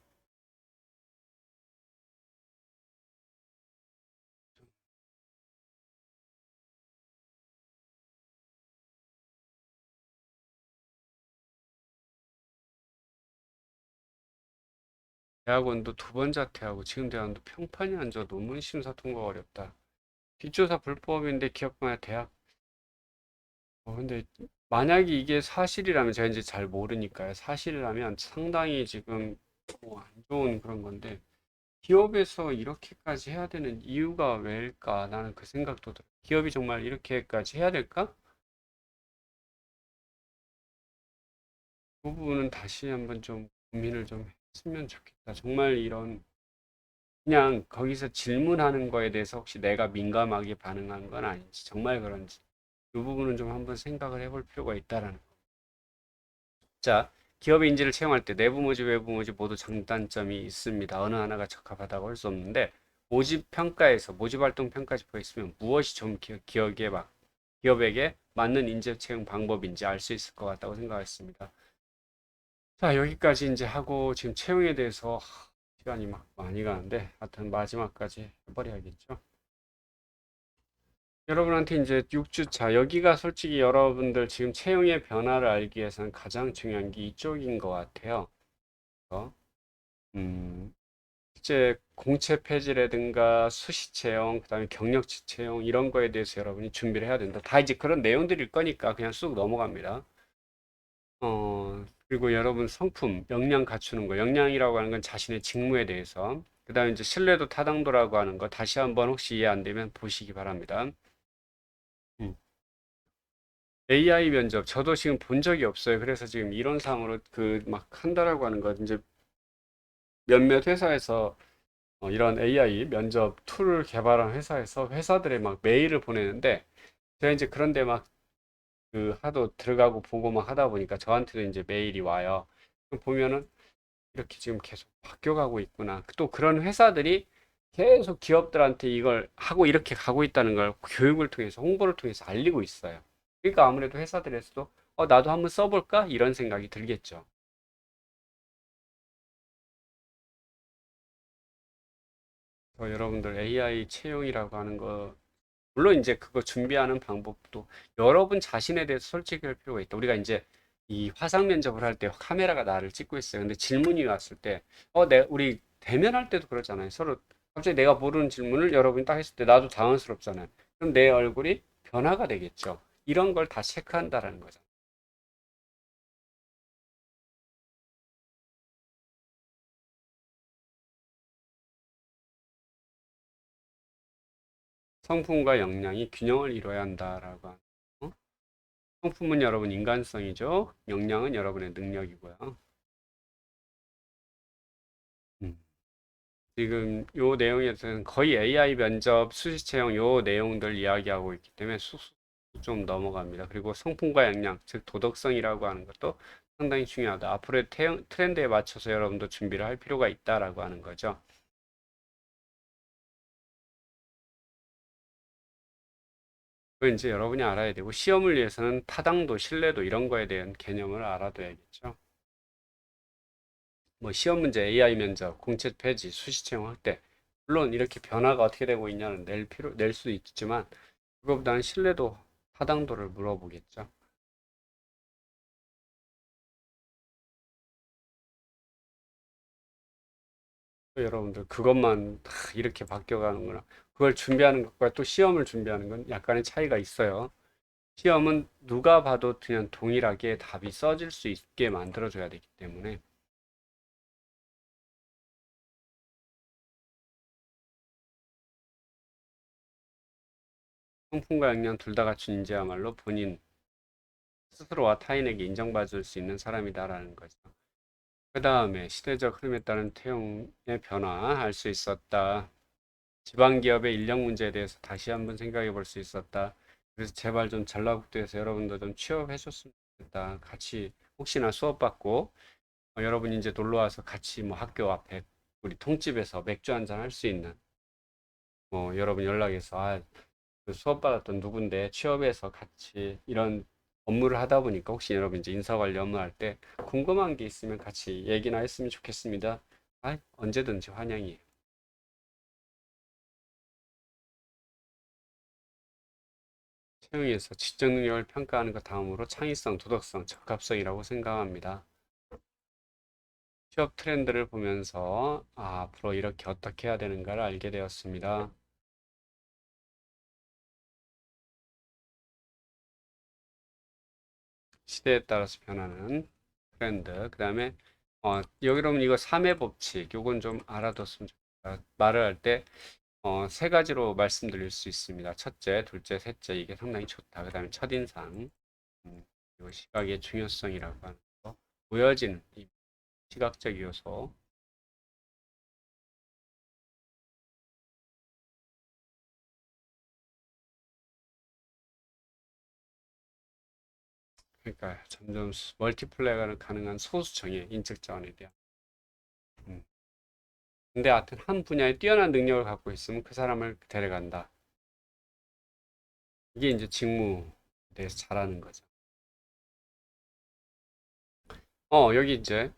[SPEAKER 1] 대학원도 두 번 자퇴하고, 지금 대학원도 평판이 안 좋아. 논문 심사 통과가 어렵다. 뒷조사 불법인데 기업마다 대학. 근데 만약에 이게 사실이라면, 제가 이제 잘 모르니까요. 사실이라면 상당히 지금 안 좋은 그런 건데, 기업에서 이렇게까지 해야 되는 이유가 왜일까? 나는 그 생각도 들어요. 기업이 정말 이렇게까지 해야 될까? 그 부분은 다시 한번 좀 고민을 좀 했으면 좋겠다. 정말 그냥 거기서 질문하는 거에 대해서 혹시 내가 민감하게 반응한 건 아닌지, 정말 그런지, 이 부분은 좀 한번 생각을 해볼 필요가 있다라는 거. 자, 기업의 인재를 채용할 때 내부 모집, 외부 모집 모두 장단점이 있습니다. 어느 하나가 적합하다고 할 수 없는데, 모집 활동 평가 지표가 있으면 무엇이 좀 기업에게 맞는 인재 채용 방법인지 알 수 있을 것 같다고 생각했습니다. 자, 여기까지 이제 하고 지금 채용에 대해서 시간이 막 많이 가는데 하여튼 마지막까지 해버려야겠죠. 여러분한테 이제 6주차, 여기가 솔직히 여러분들 지금 채용의 변화를 알기 위해서는 가장 중요한 게 이쪽인 것 같아요. 어? 음, 실제 공채 폐지라든가 수시 채용, 그다음에 경력치 채용 이런 거에 대해서 여러분이 준비를 해야 된다. 다 이제 그런 내용들일 거니까 그냥 쑥 넘어갑니다. 그리고 여러분 성품, 역량 갖추는 거, 역량이라고 하는 건 자신의 직무에 대해서, 그 다음에 이제 신뢰도 타당도라고 하는 거, 다시 한번 혹시 이해 안 되면 보시기 바랍니다. 음. AI 면접 저도 지금 본 적이 없어요. 그래서 지금 이론상으로 그 막 한다라고 하는 거 이제 몇몇 회사에서 이런 AI 면접 툴을 개발한 회사에서 회사들에 막 메일을 보내는데 제가 이제 그런데 막 그 하도 들어가고 보고 막 하다 보니까 저한테도 이제 메일이 와요. 그럼 보면은 이렇게 지금 계속 바뀌어가고 있구나. 또 그런 회사들이 계속 기업들한테 이걸 하고 이렇게 가고 있다는 걸 교육을 통해서 홍보를 통해서 알리고 있어요. 그러니까 아무래도 회사들에서도 나도 한번 써볼까? 이런 생각이 들겠죠. 여러분들 AI 채용이라고 하는 거 물론 이제 그거 준비하는 방법도 여러분 자신에 대해서 솔직할 필요가 있다. 우리가 이제 이 화상 면접을 할 때 카메라가 나를 찍고 있어요. 근데 질문이 왔을 때, 우리 대면할 때도 그러잖아요. 서로 갑자기 내가 모르는 질문을 여러분이 딱 했을 때 나도 당황스럽잖아요. 그럼 내 얼굴이 변화가 되겠죠. 이런 걸 다 체크한다라는 거죠. 성품과 역량이 균형을 이뤄야 한다라고 하는 거. 성품은 여러분 인간성이죠. 역량은 여러분의 능력이고요. 음. 지금 요 내용에서는 거의 AI 면접, 수시 채용 요 내용들 이야기하고 있기 때문에 쑥쑥 좀 넘어갑니다. 그리고 성품과 역량, 즉 도덕성이라고 하는 것도 상당히 중요하다. 앞으로의 트렌드에 맞춰서 여러분도 준비를 할 필요가 있다라고 하는 거죠. 그거 이제 여러분이 알아야 되고 시험을 위해서는 타당도, 신뢰도 이런 거에 대한 개념을 알아둬야겠죠. 뭐 시험 문제, AI 면접, 공채 폐지, 수시 채용 확대. 물론 이렇게 변화가 어떻게 되고 있냐는 낼 수 있지만 그거보다는 신뢰도, 타당도를 물어보겠죠. 여러분들 그것만 다 이렇게 바뀌어가는구나. 그걸 준비하는 것과 또 시험을 준비하는 건 약간의 차이가 있어요. 시험은 누가 봐도 그냥 동일하게 답이 써질 수 있게 만들어줘야 되기 때문에 성품과 역량 둘 다 갖춘 인재야말로 본인 스스로와 타인에게 인정받을 수 있는 사람이다라는 거죠. 그 다음에 시대적 흐름에 따른 태용의 변화할 수 있었다. 지방기업의 인력 문제에 대해서 다시 한번 생각해 볼 수 있었다. 그래서 제발 좀 전라북도에서 여러분도 좀 취업해 줬으면 좋겠다. 같이 혹시나 수업 받고 여러분 이제 놀러 와서 같이 뭐 학교 앞에 우리 통집에서 맥주 한잔 할 수 있는 여러분 연락해서 그 수업 받았던 누군데 취업해서 같이 이런 업무를 하다 보니까 혹시 여러분 이제 인사 관리 업무 할 때 궁금한 게 있으면 같이 얘기나 했으면 좋겠습니다. 언제든지 환영이에요. 채용에서 지적 능력을 평가하는 것 다음으로 창의성, 도덕성, 적합성이라고 생각합니다. 취업 트렌드를 보면서 앞으로 이렇게 어떻게 해야 되는가를 알게 되었습니다. 시대에 따라서 변하는 트렌드. 그 다음에 여러분 이거 3의 법칙. 요건 좀 알아뒀으면 좋겠다. 말을 할 때 세 가지로 말씀드릴 수 있습니다. 첫째, 둘째, 셋째 이게 상당히 좋다. 그 다음에 첫인상. 그리고 시각의 중요성이라고 하는 거. 보여지는 이 시각적 요소. 그러니까 점점 멀티플레이가 가능한 소수정예 인적 자원에 대한. 음. 근데 하여튼 한 분야에 뛰어난 능력을 갖고 있으면 그 사람을 데려간다. 이게 이제 직무에 대해서 잘하는 거죠. 여기 이제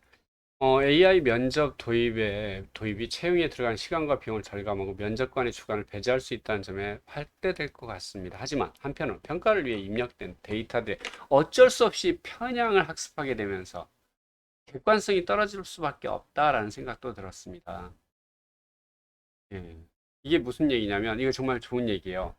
[SPEAKER 1] AI 면접 도입이 채용에 들어간 시간과 비용을 절감하고 면접관의 주관을 배제할 수 있다는 점에 확대될 것 같습니다. 하지만 한편으로 평가를 위해 입력된 데이터들에 어쩔 수 없이 편향을 학습하게 되면서 객관성이 떨어질 수밖에 없다라는 생각도 들었습니다. 예. 이게 무슨 얘기냐면 이거 정말 좋은 얘기예요.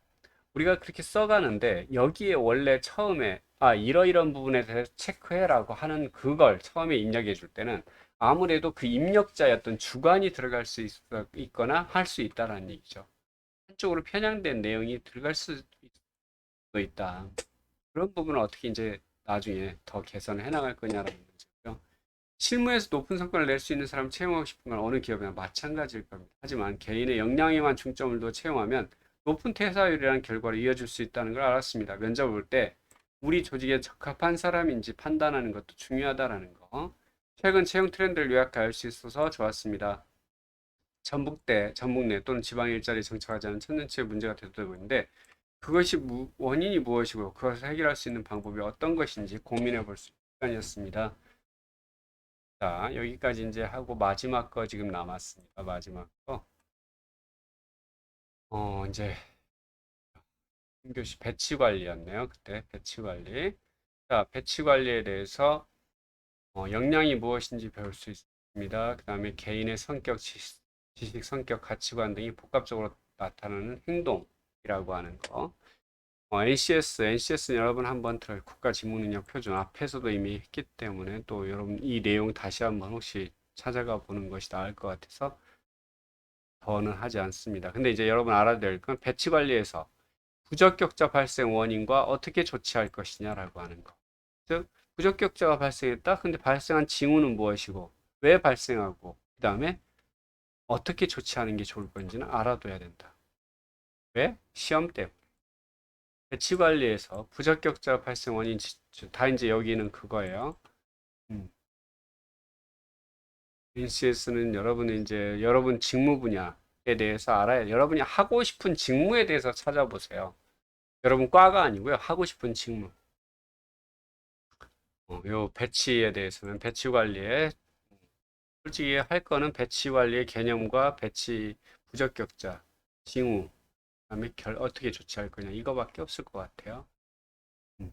[SPEAKER 1] 우리가 그렇게 써가는데 여기에 원래 처음에 이러이런 부분에 대해서 체크해라고 하는 그걸 처음에 입력해 줄 때는 아무래도 그 입력자였던 주관이 들어갈 수 있거나 할 수 있다라는 얘기죠. 한쪽으로 편향된 내용이 들어갈 수도 있다. 그런 부분을 어떻게 이제 나중에 더 개선을 해 나갈 거냐라는 문제고요. 실무에서 높은 성과를 낼 수 있는 사람 채용하고 싶은 건 어느 기업이나 마찬가지일 겁니다. 하지만 개인의 역량에만 중점을 둬 채용하면 높은 퇴사율이라는 결과를 이어줄 수 있다는 걸 알았습니다. 면접을 볼 때 우리 조직에 적합한 사람인지 판단하는 것도 중요하다라는 거. 최근 채용 트렌드를 요약해 알 수 있어서 좋았습니다. 전북 내 또는 지방 일자리에 정착하지 않은 청년층의 문제가 대두되고 있는데 그것이 원인이 무엇이고 그것을 해결할 수 있는 방법이 어떤 것인지 고민해 볼 수 있는 시간이었습니다. 자, 여기까지 이제 하고 마지막 거 지금 남았습니다. 마지막 거. 이제 교시 배치 관리였네요. 그때 배치 관리. 자, 배치 관리에 대해서 역량이 무엇인지 배울 수 있습니다. 그 다음에 개인의 성격, 지식, 성격, 가치관 등이 복합적으로 나타나는 행동이라고 하는 거. NCS는 여러분 한번 들어요. 국가직무능력 표준 앞에서도 이미 했기 때문에 또 여러분 이 내용 다시 한번 혹시 찾아가 보는 것이 나을 것 같아서 더는 하지 않습니다. 근데 이제 여러분 알아야 될 건 배치 관리에서 부적격자 발생 원인과 어떻게 조치할 것이냐라고 하는 거. 즉, 부적격자가 발생했다. 근데 발생한 징후는 무엇이고, 왜 발생하고, 그 다음에 어떻게 조치하는 게 좋을 건지는 알아둬야 된다. 왜? 시험 때문에. 배치 관리에서 부적격자 발생 원인 다 이제 여기는 그거예요. NCS는 여러분이 이제 여러분 직무 분야에 대해서 알아야 여러분이 하고 싶은 직무에 대해서 찾아보세요. 여러분 과가 아니고요. 하고 싶은 직무. 요 배치에 대해서는 배치 관리에 솔직히 할 거는 배치 관리의 개념과 배치 부적격자, 징후, 그다음에 어떻게 조치할 거냐 이거밖에 없을 것 같아요. 음.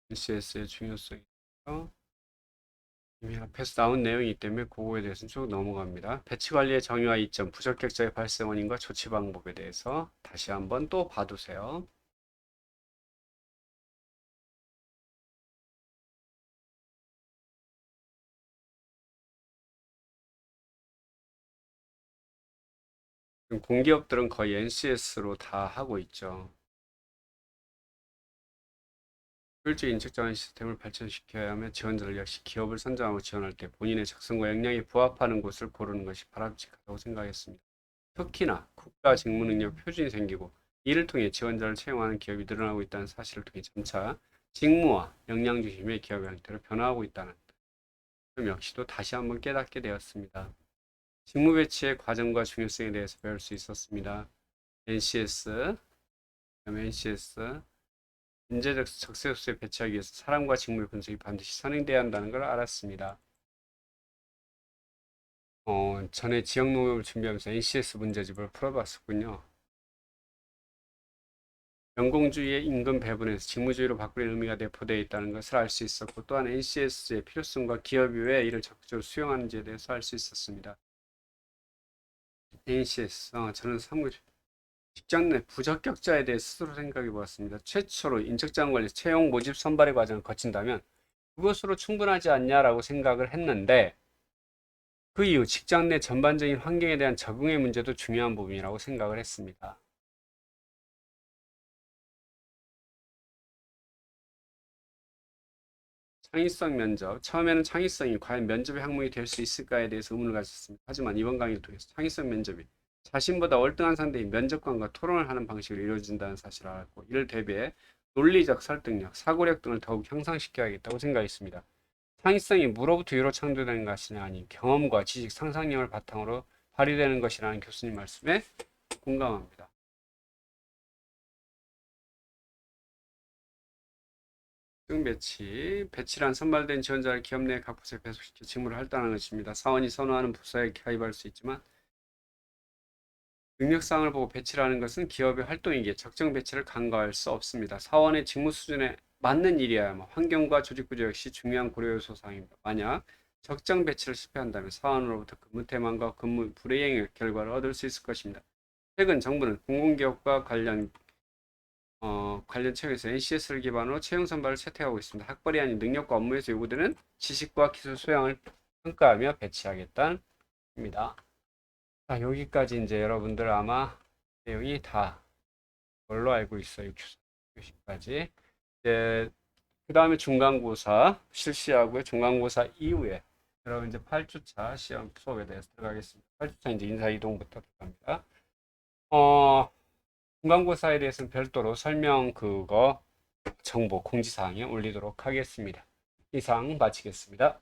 [SPEAKER 1] NCS의 중요성이 이미 앞에서 나온 내용이기 때문에 그거에 대해서는 쭉 넘어갑니다. 배치 관리의 정의와 이점, 부적격자의 발생 원인과 조치 방법에 대해서 다시 한번 또 봐두세요. 공기업들은 거의 NCS로 다 하고 있죠. 효율적 인적자원 시스템을 발전시켜야 하며 지원자를 역시 기업을 선정하고 지원할 때 본인의 적성과 역량에 부합하는 곳을 고르는 것이 바람직하다고 생각했습니다. 특히나 국가 직무 능력 표준이 생기고 이를 통해 지원자를 채용하는 기업이 늘어나고 있다는 사실을 통해 점차 직무와 역량 중심의 기업의 형태로 변화하고 있다는 점 역시도 다시 한번 깨닫게 되었습니다. 직무 배치의 과정과 중요성에 대해서 배울 수 있었습니다. NCS, NCS, 인재적 적세수에 배치하기 위해서 사람과 직무의 분석이 반드시 선행돼야 한다는 걸 알았습니다. 전에 지역 농업을 준비하면서 NCS 문제집을 풀어봤었군요. 연공주의의 임금 배분에서 직무주의로 바꾸는 의미가 내포되어 있다는 것을 알 수 있었고 또한 NCS의 필요성과 기업이 왜 이를 적극적으로 수용하는지에 대해서 알 수 있었습니다. NCS, 저는 직장 내 부적격자에 대해 스스로 생각해 보았습니다. 최초로 인적자원 관리 채용 모집 선발의 과정을 거친다면 그것으로 충분하지 않냐라고 생각을 했는데 그 이후 직장 내 전반적인 환경에 대한 적응의 문제도 중요한 부분이라고 생각을 했습니다. 창의성 면접. 처음에는 창의성이 과연 면접의 항목이 될 수 있을까에 대해서 의문을 가졌습니다. 하지만 이번 강의를 통해서 창의성 면접이 자신보다 월등한 상대인 면접관과 토론을 하는 방식으로 이루어진다는 사실을 알았고 이를 대비해 논리적 설득력, 사고력 등을 더욱 향상시켜야겠다고 생각했습니다. 창의성이 무로부터 유로 창조되는 것이 아닌 경험과 지식, 상상력을 바탕으로 발휘되는 것이라는 교수님 말씀에 공감합니다. 배치란 선발된 지원자를 기업 내 각 부서에 배속시켜 직무를 할당하는 것입니다. 사원이 선호하는 부서에 가입할 수 있지만 능력사항을 보고 배치를 하는 것은 기업의 활동이기에 적정 배치를 간과할 수 없습니다. 사원의 직무 수준에 맞는 일이어야만 환경과 조직 구조 역시 중요한 고려 요소 사항입니다. 만약 적정 배치를 실패한다면 사원으로부터 근무 태만과 근무 불이행의 결과를 얻을 수 있을 것입니다. 최근 정부는 공공기업과 관련 채용에서 NCS를 기반으로 채용 선발을 채택하고 있습니다. 학벌이 아닌 능력과 업무에서 요구되는 지식과 기술 소양을 평가하며 배치하겠다는 입니다. 자, 여기까지 이제 여러분들 아마 내용이 다 걸로 알고 있어요. 교시까지. 이제 그 다음에 중간고사 실시하고요. 중간고사 이후에 여러분 이제 8주차 시험 수업에 대해서 들어가겠습니다. 8주차 이제 인사이동부터 들어갑니다. 중간고사에 대해서는 별도로 설명 그거 정보 공지사항에 올리도록 하겠습니다. 이상 마치겠습니다.